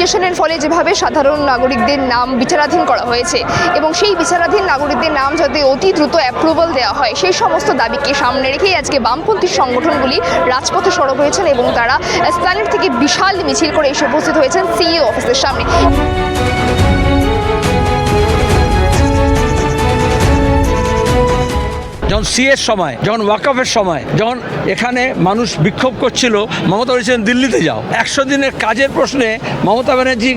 ভেরিফিকেশনের ফলে যেভাবে সাধারণ নাগরিকদের নাম বিচারাধীন করা হয়েছে এবং সেই বিচারাধীন নাগরিকদের নাম যাতে অতি দ্রুত অ্যাপ্রুভাল দেওয়া হয় সেই সমস্ত দাবিকে সামনে রেখেই আজকে বামপন্থী সংগঠনগুলি রাজপথে সরব হয়েছেন এবং তারা এসপ্ল্যানেড থেকে বিশাল মিছিল করে এসে উপস্থিত হয়েছেন সিইও অফিসের সামনে। যখন সিএর সময়, যখন ওয়াকফের সময়, যখন এখানে মানুষ বিক্ষোভ করছিল, মমতা বলেছিলেন দিল্লিতে যাও। 100 দিনের কাজের প্রশ্নে মমতা ব্যানার্জি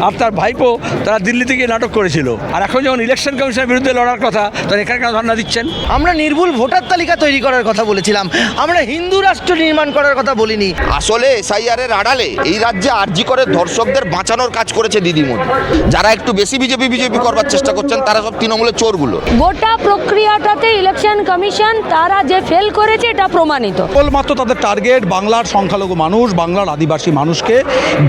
আর তার ভাইপো তারা দিল্লিতে গিয়ে নাটক করেছিল। আর এখন যখন ইলেকশন কমিশনের বিরুদ্ধে লড়ার কথা, তখন এখানে কেন ধর্ণা দিচ্ছেন? আমরা নির্ভুল ভোটার তালিকা তৈরি করার কথা বলেছিলাম, আমরা হিন্দু রাষ্ট্র নির্মাণ করার কথা বলিনি। আসলে এসআইআর এর আড়ালে এই রাজ্যে আরজি করে ধর্ষকদের বাঁচানোর কাজ করেছে দিদিমণি। যারা একটু বেশি বিজেপি করবার চেষ্টা করছেন তারা সব তৃণমূলের চোরগুলো। গোটা প্রক্রিয়াটাতে ইলেকশন কমিশন তারা যে ফেল করেছে এটা প্রমাণিত। কেবলমাত্র তাদের টার্গেট বাংলার সংখ্যালঘু মানুষ, বাংলার আদিবাসী মানুষকে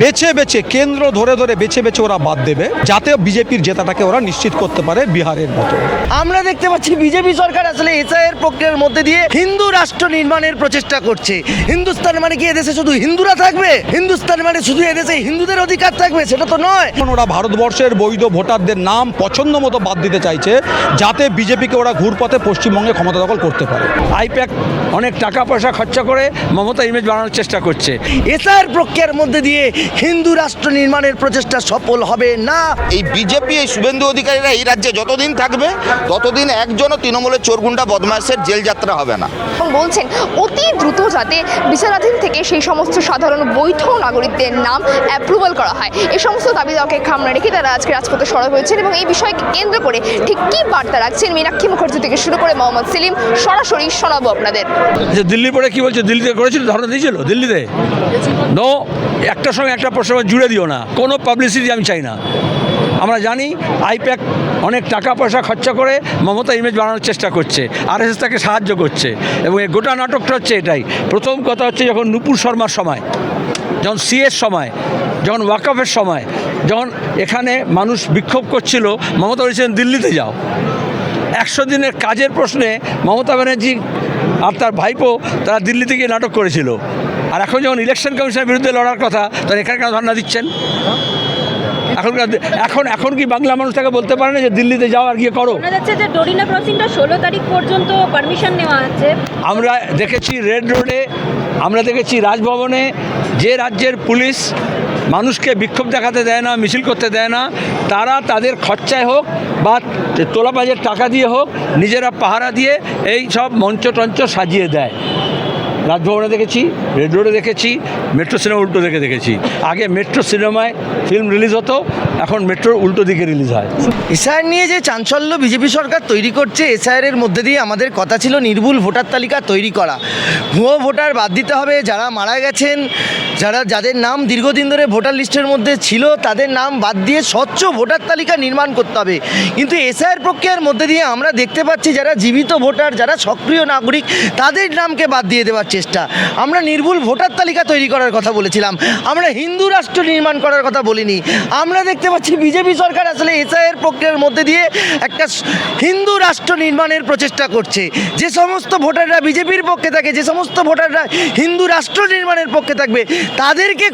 বেছে বেছে কেন্দ্র ধরে ধরে বেছে বেছে ওরা বাদ দেবে, যাতে বিজেপির জেতাটাকে ওরা নিশ্চিত করতে পারে বিহারের মতো। আমরা দেখতে পাচ্ছি বিজেপি সরকার আসলে এসআইআর প্রক্রিয়ার মধ্যে দিয়ে হিন্দু রাষ্ট্র নির্মাণের প্রচেষ্টা করছে। হিন্দুস্তান মানে কি এদেশে শুধু হিন্দুরা থাকবে? হিন্দুস্তান মানে শুধু এদেশে হিন্দুদের অধিকার থাকবে? সেটা তো নয়। ওরা ভারতবর্ষের বৈধ ভোটারদের নাম পছন্দ মতো বাদ দিতে চাইছে, যাতে বিজেপিকে ওরা ঘুরপথে পশ্চিমবঙ্গে ক্ষমতা দখল করতে পারে। আইপ্যাক অনেক টাকা পয়সা খরচা করে মমতা ইমেজ বানানোর চেষ্টা করছে। এসআইআর প্রক্রিয়ার মধ্যে দিয়ে হিন্দু রাষ্ট্র নির্মাণের প্রচেষ্টা সফল হবে না। এই বিজেপি, এই শুভেন্দু অধিকারীরা এই রাজ্যে যতদিন থাকবে ততদিন একজনও তৃণমূলের চোরগুন্ডা বদমাশের জেল যাত্রা হবে না। বলছেন অতি দ্রুত যাতে বিচারাধীন থেকে সেই সমস্ত সাধারণ বৈধ নাগরিকদের নাম অ্যাপ্রুভাল করা হয়, এই সমস্ত দাবি দাওয়াকে সামনে রেখে তারা আজকে রাজপথে সরব হয়েছেন এবং এই বিষয়কে কেন্দ্র করে ঠিক কী বার্তা রাখছেন মীনাক্ষী মুখার্জি থেকে শুরু করে মোহাম্মদ সেলিম, সরাসরি শোনাবো আপনাদের। দিল্লির পরে কি বলছে? দিল্লিতে করেছিল, ধর্ণা দিয়েছিল দিল্লিতে। নো, একটার সঙ্গে একটা প্রশ্ন জুড়ে দিও না, কোনো পাবলিসিটি আমি চাই না। আমরা জানি আইপ্যাক অনেক টাকা পয়সা খরচা করে মমতা ইমেজ বানানোর চেষ্টা করছে, আরএসএস তাকে সাহায্য করছে এবং এই গোটা নাটকটা হচ্ছে এটাই। প্রথম কথা হচ্ছে যখন নুপুর শর্মার সময়, যখন সিএর সময়, যখন ওয়াকফের সময়, যখন এখানে মানুষ বিক্ষোভ করছিল, মমতা বলেছিলেন দিল্লিতে যাও। 100 দিনের কাজের প্রশ্নে মমতা ব্যানার্জি আর তার ভাইপো তারা দিল্লিতে গিয়ে নাটক করেছিল। আর এখন যখন ইলেকশন কমিশনের বিরুদ্ধে লড়ার কথা, তখন এখানে কেন ধর্ণা দিচ্ছেন? এখন কি বাংলা মানুষ তাকে বলতে পারে না যে দিল্লিতে যাও আর গিয়ে করো? শোনা যাচ্ছে যে ডোরিনা ক্রসিংটা 16 তারিখ পর্যন্ত পারমিশন নেওয়া আছে। আমরা দেখেছি রেড রোডে, আমরা দেখেছি রাজভবনে, যে রাজ্যের পুলিশ মানুষকে বিক্ষোভ দেখাতে দেয় না, মিছিল করতে দেয় না, তারা তাদের খরচায় হোক বা তোলাবাজের টাকা দিয়ে হোক নিজেরা পাহারা দিয়ে এই সব মঞ্চ টঞ্চ সাজিয়ে দেয়। রাজভবনে দেখেছি, রেড রোডে দেখেছি, মেট্রো সিনেমা উল্টো দিকে দেখেছি। আগে মেট্রো সিনেমায় ফিল্ম রিলিজ হতো, এখন মেট্রোর উল্টো দিকে রিলিজ হয়। এসআইআর নিয়ে যে চাঞ্চল্য বিজেপি সরকার তৈরি করছে, এসআইআর মধ্যে দিয়ে আমাদের কথা ছিল নির্ভুল ভোটার তালিকা তৈরি করা। ভুয়ো ভোটার বাদ দিতে হবে, যারা মারা গেছেন, যাদের নাম দীর্ঘদিন ধরে ভোটার লিস্টের মধ্যে ছিল তাদের নাম বাদ দিয়ে স্বচ্ছ ভোটার তালিকা নির্মাণ করতে হবে। কিন্তু এসআইআর প্রক্রিয়ার মধ্যে দিয়ে আমরা দেখতে পাচ্ছি যারা জীবিত ভোটার, যারা সক্রিয় নাগরিক, তাদের নামকে বাদ দিয়ে দেওয়ার চেষ্টা। আমরা নির্ভুল ভোটার তালিকা তৈরি করার কথা বলেছিলাম, আমরা হিন্দু রাষ্ট্র নির্মাণ করার কথা বলিনি। আমরা দেখতে পাচ্ছি বিজেপি সরকার আসলে এসআইআর প্রক্রিয়ার মধ্যে দিয়ে একটা হিন্দু রাষ্ট্র নির্মাণের প্রচেষ্টা করছে। যে সমস্ত ভোটাররা বিজেপির পক্ষে থাকে, যে সমস্ত ভোটাররা হিন্দু রাষ্ট্র নির্মাণের পক্ষে থাকবে, তাদেরকে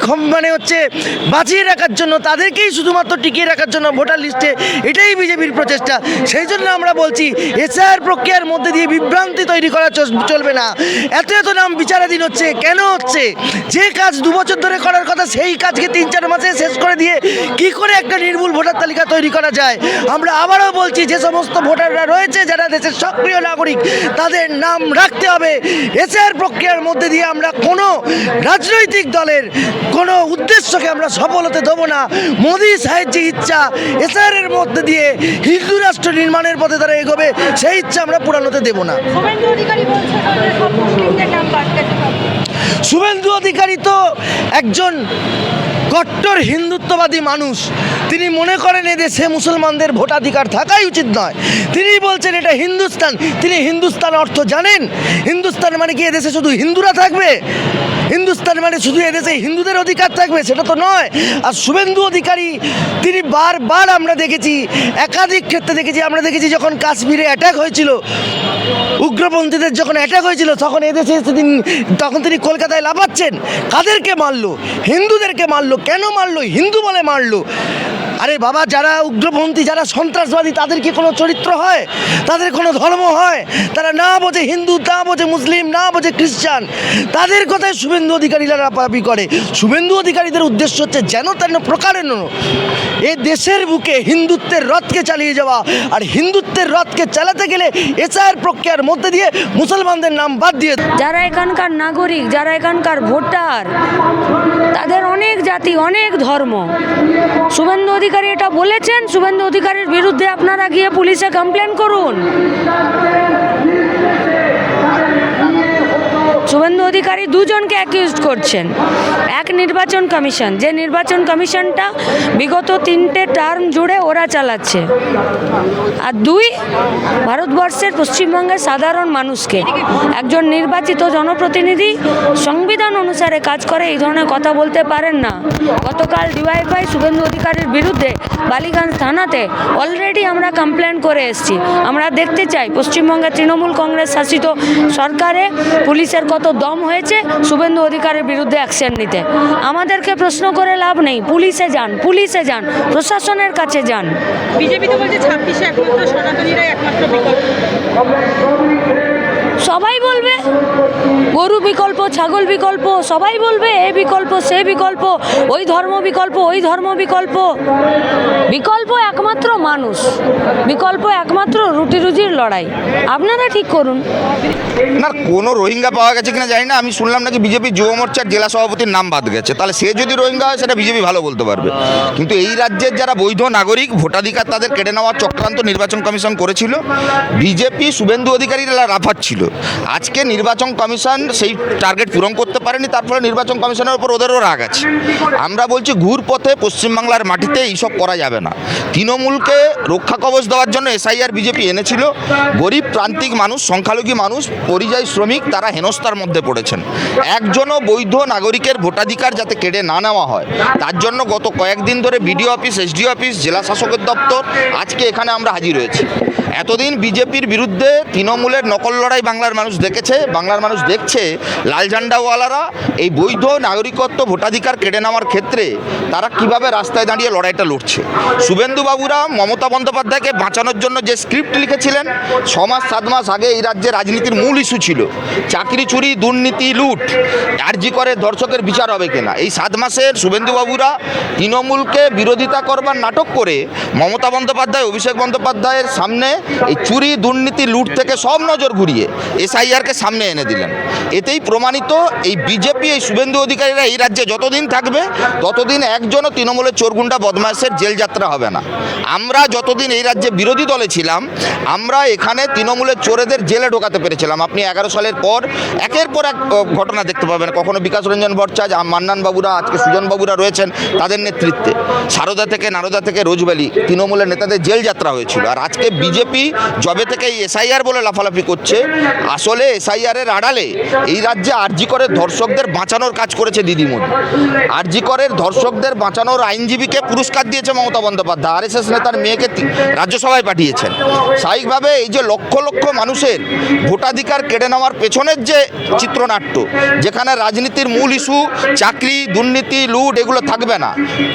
বাঁচিয়ে রাখার জন্য, তাদেরকেই শুধুমাত্র টিকিয়ে রাখার জন্য ভোটার লিস্টে, এটাই বিজেপির প্রচেষ্টা। সেই জন্য আমরা বলছি এসআইআর প্রক্রিয়ার মধ্যে দিয়ে বিভ্রান্তি তৈরি করা চলবে না। এত নাম বিচারাধীন হচ্ছে কেন হচ্ছে? যে কাজ 2 বছর ধরে করার কথা সেই কাজকে 3-4 মাসে শেষ করে দিয়ে কি করে একটা নির্ভুল ভোটার তালিকা তৈরি করা যায়? আমরা আবারও বলছি যে সমস্ত ভোটাররা রয়েছে যারা দেশের সক্রিয় নাগরিক, তাদের নাম রাখতে হবে। এসআইআর প্রক্রিয়ার মধ্যে দিয়ে আমরা কোনো রাজনৈতিক দলের কোনো উদ্দেশ্যকে আমরা সফল হতে দেবো না। মোদী সাহেব যে ইচ্ছা এসআইআর মধ্যে দিয়ে হিন্দু রাষ্ট্র নির্মাণের পথে তারা এগোবে, সেই ইচ্ছা আমরা পূরণ হতে দেবো না। শুভেন্দু অধিকারী তো একজন কট্টর হিন্দুত্ববাদী মানুষ। তিনি মনে করেন এদেশে মুসলমানদের ভোটাধিকার থাকাই উচিত নয়। তিনি বলছেন এটা হিন্দুস্তান। তিনি হিন্দুস্তান অর্থ জানেন? হিন্দুস্তান মানে কি এদেশে শুধু হিন্দুরা থাকবে? হিন্দুস্তান মানে শুধু এদেশে হিন্দুদের অধিকার থাকবে, সেটা তো নয়। আর শুভেন্দু অধিকারী তিনি বারবার আমরা দেখেছি, একাধিক ক্ষেত্রে দেখেছি, আমরা দেখেছি যখন কাশ্মীরে অ্যাটাক হয়েছিল, উগ্রপন্থীদের যখন অ্যাটাক হয়েছিল, তখন এদেশে তখন তিনি কলকাতায় লাফাচ্ছেন। কাদেরকে মারলো? হিন্দুদেরকে মারলো। কেন মারলো? হিন্দু বলে মারলো। আরে বাবা, যারা উগ্রপন্থী, যারা সন্ত্রাসবাদী, তাদের কি কোনো চরিত্র হয়? তাদের কোনো ধর্ম হয়? তারা না বোঝে হিন্দু, না বোঝে মুসলিম, না বোঝে খ্রিস্টান, তাদের কথায় শুভেন্দু অধিকারীরা রাপারাপি করে। শুভেন্দু অধিকারীদের উদ্দেশ্য হচ্ছে যেন তেন প্রকারেণ এ দেশের বুকে হিন্দুত্বের রথকে চালিয়ে যাওয়া। আর হিন্দুত্বের রথকে চালাতে গেলে এসআইআর প্রক্রিয়ার মধ্যে দিয়ে মুসলমানদের নাম বাদ দিয়ে যারা এখানকার নাগরিক, যারা এখানকার ভোটার, তাদের অনেক জাতি, অনেক ধর্ম। শুভেন্দু অধিকারী এটা বলেছেন, শুভেন্দু অধিকারীর বিরুদ্ধে আপনারা গিয়ে পুলিশে কমপ্লেন করুন। শুভেন্দু অধিকারী দুজনকে অ্যাকিউজড করছেন। এক নির্বাচন কমিশন, যে নির্বাচন কমিশনটা বিগত 3টে টার্ম জুড়ে ওরা চালাচ্ছে, আর 2 ভারতবর্ষের পশ্চিমবঙ্গের সাধারণ মানুষকে। একজন নির্বাচিত জনপ্রতিনিধি সংবিধান অনুসারে কাজ করে, এই ধরনের কথা বলতে পারেন না। গতকাল ডিওয়াইফাই শুভেন্দু অধিকারীর বিরুদ্ধে বালিগঞ্জ থানাতে অলরেডি আমরা কমপ্লেন করে এসেছি। আমরা দেখতে চাই পশ্চিমবঙ্গের তৃণমূল কংগ্রেস শাসিত সরকারে পুলিশের কত দম হয়েছে শুভেন্দু অধিকারীর বিরুদ্ধে অ্যাকশন নিতে। আমাদেরকে প্রশ্ন করে লাভ নেই, পুলিশে যান, পুলিশে যান, প্রশাসনের কাছে যান। বিজেপি তো বলছে 26-এ একমাত্র সনাতনীরাই একমাত্র বিকল্প। সবাই বলবে গরু বিকল্প, ছাগল বিকল্প, সবাই বলবে এ বিকল্প, সে বিকল্প, ওই ধর্ম বিকল্প, ওই ধর্ম বিকল্প। বিকল্প একমাত্র মানুষ, বিকল্প একমাত্র রুটি রুজির লড়াই। আপনারা ঠিক করুন। না, কোনো রোহিঙ্গা পাওয়া গেছে কিনা জানি না। আমি শুনলাম নাকি বিজেপি যুব মোর্চার জেলা সভাপতির নাম বাদ গেছে। তাহলে সে যদি রোহিঙ্গা হয় সেটা বিজেপি ভালো বলতে পারবে। কিন্তু এই রাজ্যের যারা বৈধ নাগরিক, ভোটাধিকার তাদের কেড়ে নেওয়ার চক্রান্ত নির্বাচন কমিশন করেছিল। বিজেপি শুভেন্দু অধিকারীরা লাফাচ্ছিল। আজকে নির্বাচন কমিশন সেই টার্গেট পূরণ করতে পারেনি, তার ফলে নির্বাচন কমিশনের উপর ওদেরও রাগ আছে। আমরা বলছি ঘুরপথে পশ্চিমবাংলার মাটিতে এইসব করা যাবে না। তৃণমূলকে রক্ষা কবচ দেওয়ার জন্য এসআইআর বিজেপি এনেছিল। গরিব প্রান্তিক মানুষ, সংখ্যালঘু মানুষ, পরিযায়ী শ্রমিক, তারা হেনস্থার মধ্যে পড়েছেন। একজনও বৈধ নাগরিকের ভোটাধিকার যাতে কেড়ে না নেওয়া হয়, তার জন্য গত কয়েকদিন ধরে বিডিও অফিস, এসডিও অফিস, জেলা শাসকের দপ্তর, আজকে এখানে আমরা হাজির হয়েছি। এতদিন বিজেপির বিরুদ্ধে তৃণমূলের নকল লড়াই বাংলার মানুষ দেখেছে, বাংলার মানুষ দেখছে। লাল ঝান্ডাওয়ালারা এই বৈধ নাগরিকত্ব ভোটাধিকার কেড়ে নেওয়ার ক্ষেত্রে তারা কিভাবে রাস্তায় দাঁড়িয়ে লড়াইটা লড়ছে। শুভেন্দু বাবুরা মমতা বন্দ্যোপাধ্যায়কে বাঁচানোর জন্য যে স্ক্রিপ্ট লিখেছিলেন, 6 মাস 7 মাস আগে এই রাজ্যে রাজনীতির মূল ইস্যু ছিল চাকরি চুরি, দুর্নীতি, লুট, আরজি করে ধর্ষকের বিচার হবে কিনা। এই 7 মাসের শুভেন্দু বাবুরা তৃণমূলকে বিরোধিতা করবার নাটক করে মমতা বন্দ্যোপাধ্যায়, অভিষেক বন্দ্যোপাধ্যায়ের সামনে এই চুরি, দুর্নীতি, লুট থেকে সব নজর ঘুরিয়ে এসআইআরকে সামনে এনে দিলেন। এতেই প্রমাণিত এই বিজেপি, এই শুভেন্দু অধিকারীরা এই রাজ্যে যতদিন থাকবে ততদিন একজনও তৃণমূলের চোরগুন্ডা বদমাশের জেল যাত্রা হবে না। আমরা যতদিন এই রাজ্যে বিরোধী দলে ছিলাম, আমরা এখানে তৃণমূলের চোরেদের জেলে ঢোকাতে পেরেছিলাম। আপনি 11 সালের পর একের পর এক ঘটনা দেখতে পাবেন। কখনো বিকাশ রঞ্জন ভট্টাচার্য, মান্নান বাবুরা, আজকে সুজন বাবুরা রয়েছেন, তাদের নেতৃত্বে সারদা থেকে, নারদা থেকে রোজভ্যালি তৃণমূলের নেতাদের জেল যাত্রা হয়েছিল। আর আজকে বিজেপি যবে থেকে এই এসআইআর বলে লাফালাফি করছে, আসলে এসআইআরের আড়ালে এই রাজ্যে আরজি করের ধর্ষকদের বাঁচানোর কাজ করেছে দিদি মোদি। আরজি করের ধর্ষকদের বাঁচানোর আইনজীবীকে পুরস্কার দিয়েছে মমতা বন্দ্যোপাধ্যায়, আরএসএস নেতার মেয়েকে রাজ্যসভায় পাঠিয়েছেন। স্বাভাবিকভাবে এই যে লক্ষ লক্ষ মানুষের ভোটাধিকার কেড়ে নেওয়ার পেছনের যে চিত্রনাট্য, যেখানে রাজনীতির মূল ইস্যু চাকরি, দুর্নীতি, লুট এগুলো থাকবে না,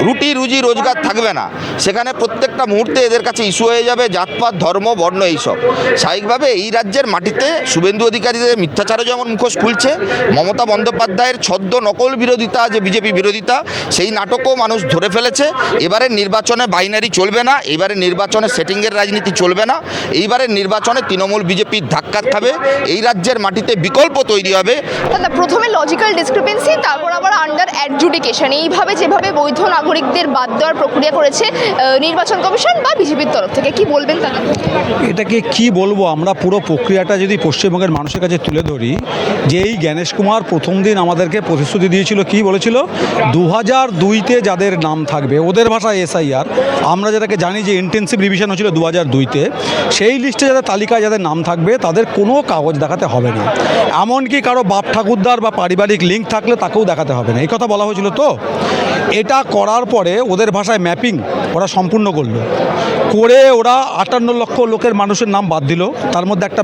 রুটি রুজি রোজগার থাকবে না, সেখানে প্রত্যেকটা মুহূর্তে এদের কাছে ইস্যু হয়ে যাবে জাতপাত, ধর্ম, বর্ণ এইসব। স্বাভাবিকভাবে এই রাজ্যের মাটিতে শুভেন্দু অধিকারীদের মিথ্যাচারও যেমন মুখোশ খুলছে, মমতা বন্দ্যোপাধ্যায়ের ছদ্ম নকল বিরোধিতা, যে বিজেপি বিরোধিতা, সেই নাটকও মানুষ ধরে ফেলেছে। এবারের নির্বাচনে বাইনারি চলবে না, এবারে নির্বাচনে সেটিংয়ের রাজনীতি চলবে না। এইবারের নির্বাচনে তৃণমূল বিজেপির ধাক্কা খাবে, এই রাজ্যের মাটিতে বিকল্প তৈরি হবে। দাদা, প্রথমে লজিক্যাল ডিসক্রিপেন্সি, তারপর আবার আন্ডার অ্যাডজুডিকেশন, এইভাবে যেভাবে বৈধ নাগরিকদের বাদ দেওয়ার প্রক্রিয়া করেছে নির্বাচন কমিশন বা বিজেপির তরফ থেকে, কি বলবেন দাদা? এটাকে কি বলবো, আমরা পুরো প্রক্রিয়াটা যদি পশ্চিমবঙ্গের মানুষের কাছে তুলে ধরি, যে এই জ্ঞানেশ কুমার প্রথম দিন আমাদেরকে প্রতিশ্রুতি দিয়েছিল, কি বলেছিল, 2002-তে যাদের নাম থাকবে, ওদের ভাষায় এসআইআর, আমরা যেটাকে জানি যে ইন্টেন্সিভ রিভিশন হচ্ছিল 2002-তে, সেই লিস্টে যাদের তালিকায় যাদের নাম থাকবে তাদের কোনো কাগজ দেখাতে হবে না, এমনকি কারো বাপ ঠাকুরদার বা পারিবারিক লিঙ্ক থাকলে তাকেও দেখাতে হবে না, এই কথা বলা হয়েছিল। তো এটা করার পরে ওদের ভাষায় ম্যাপিং ওরা সম্পূর্ণ করলো, করে ওরা 58 লক্ষ লোকের মানুষের নাম বাদ দিল, তার মধ্যে একটা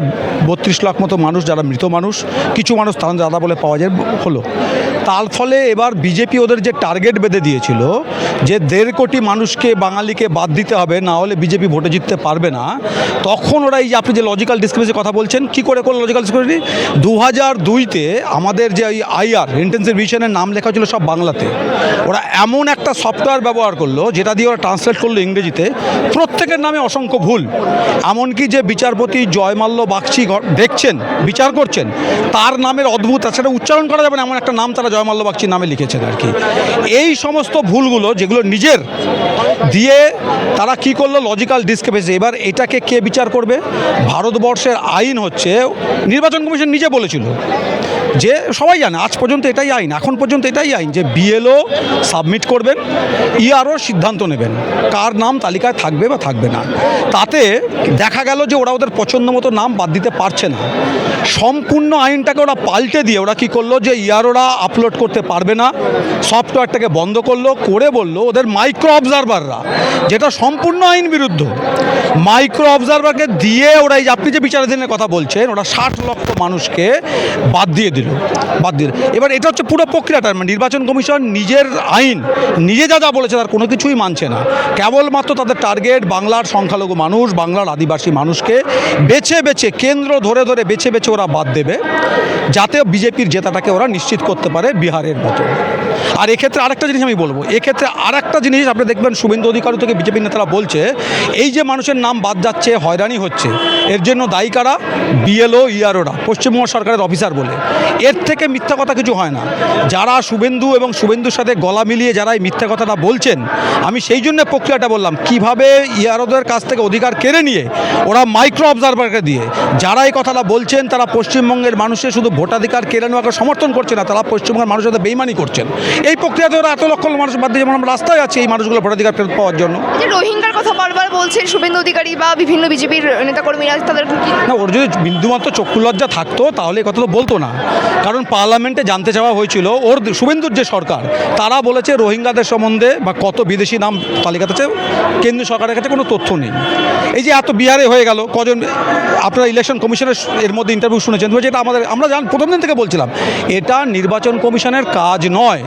32 লাখ মতো মানুষ যারা মৃত মানুষ, কিছু মানুষ তারা দাদা বলে পাওয়া যায় হলো। তার ফলে এবার বিজেপি ওদের যে টার্গেট বেঁধে দিয়েছিল যে 1.5 কোটি মানুষকে বাঙালিকে বাদ দিতে হবে, না হলে বিজেপি ভোটে জিততে পারবে না, তখন ওরা এই যে আপনি যে লজিক্যাল ডিসক্রিপেন্সির কথা বলছেন, কি করে করলো লজিক্যাল ডিসক্রিপেন্সি? 2002-তে আমাদের যে ওই আইআর ইন্টেন্সিভ রিভিশনের নাম লেখা ছিল সব বাংলাতে, ওরা এমন একটা সফটওয়্যার ব্যবহার করলো যেটা দিয়ে ওরা ট্রান্সলেট করলো ইংরেজিতে, প্রত্যেকের নামে অসংখ্য ভুল, এমনকি যে বিচারপতি জয়মাল্য বাগচি দেখছেন বিচার করছেন তার নামের অদ্ভুত, সেটা উচ্চারণ করা যাবে না এমন একটা নাম তারা জয়মাল্য বাগচির নামে লিখেছেন আর কি। এই সমস্ত ভুলগুলো যেগুলো নিজের দিয়ে তারা কি করলো লজিক্যাল ডিসক্রিপেন্সি, এবার এটাকে কে বিচার করবে? ভারতবর্ষের আইন হচ্ছে, নির্বাচন কমিশন নিজে বলেছিল যে সবাই জানে আজ পর্যন্ত এটাই আইন, এখন পর্যন্ত এটাই আইন যে বিএলও সাবমিট করবেন, ইআরও সিদ্ধান্ত নেবেন কার নাম তালিকায় থাকবে বা থাকবে না। তাতে দেখা গেল যে ওরা ওদের পছন্দ মতো নাম বাদ দিতে পারছে না, সম্পূর্ণ আইনটাকে ওরা পাল্টে দিয়ে ওরা কী করলো যে ইআরওরা আপলোড করতে পারবে না, সফটওয়্যারটাকে বন্ধ করলো, করে বললো ওদের মাইক্রো অবজারভাররা, যেটা সম্পূর্ণ আইন বিরুদ্ধ, মাইক্রো অবজারভারকে দিয়ে ওরা এই যে আপনি যে বিচারাধীনের কথা বলছেন, ওরা 60 লক্ষ মানুষকে বাদ দিয়ে দিল। এবার এটা হচ্ছে পুরো প্রক্রিয়াটা, মানে নির্বাচন কমিশন নিজের আইন নিজে যা যা বলেছে তার কোনো কিছুই মানছে না, কেবলমাত্র তাদের টার্গেট বাংলার সংখ্যালঘু মানুষ, বাংলার আদিবাসী মানুষকে বেছে বেছে কেন্দ্র ধরে ধরে বেছে বেছে ওরা বাদ দেবে, যাতে বিজেপির জেতাটাকে ওরা নিশ্চিত করতে পারে বিহারের মতো। আর এক্ষেত্রে আরেকটা জিনিস আমি বলবো, এক্ষেত্রে আরেকটা জিনিস আপনি দেখবেন শুভেন্দু অধিকারী থেকে বিজেপির নেতারা বলছে এই যে মানুষের নাম বাদ যাচ্ছে, হয়রানি হচ্ছে, এর জন্য দায়ী কারা? বিএলও ইআরওরা, পশ্চিমবঙ্গ সরকারের অফিসার বলে। এর থেকে মিথ্যা কথা কিছু হয় না। যারা শুভেন্দু এবং শুভেন্দুর সাথে গলা মিলিয়ে যারা এই মিথ্যা কথাটা বলছেন, আমি সেই জন্য প্রক্রিয়াটা বললাম, কিভাবে ইআরওদের কাছ থেকে অধিকার কেড়ে নিয়ে ওরা মাইক্রো অবজারভারকে দিয়ে, যারা এই কথাটা বলছেন তারা পশ্চিমবঙ্গের মানুষের শুধু ভোটাধিকার কেড়ে নেওয়াকে সমর্থন করছে না, তারা পশ্চিমবঙ্গের মানুষের সাথে বেইমানি করছেন। এই প্রক্রিয়াতে ওরা এত লক্ষ মানুষ বাদ দিয়ে, যেমন আমরা রাস্তায় আছি এই মানুষগুলো ভোটাধিকার ফেরত পাওয়ার জন্য। যে রোহিঙ্গার কথা বারবার বলছেন শুভেন্দু অধিকারী বা বিভিন্ন বিজেপির নেতাকর্মীরা, তাদের না, ওর যদি বিন্দুমাত্র চক্ষুলজ্জা থাকতো তাহলে এই কথা তো বলতো না, কারণ পার্লামেন্টে জানতে চাওয়া হয়েছিল ওর শুভেন্দুর যে সরকার, তারা বলেছে রোহিঙ্গাদের সম্বন্ধে বা কত বিদেশি নাম তালিকাতে আছে কেন্দ্রীয় সরকারের কাছে কোনো তথ্য নেই। এই যে এত বিহারে হয়ে গেল, কজন আপনারা ইলেকশন কমিশনের এর মধ্যে ইন্টারভিউ শুনেছেন, যেটা আমরা প্রথম দিন থেকে বলছিলাম এটা নির্বাচন কমিশনের কাজ নয়।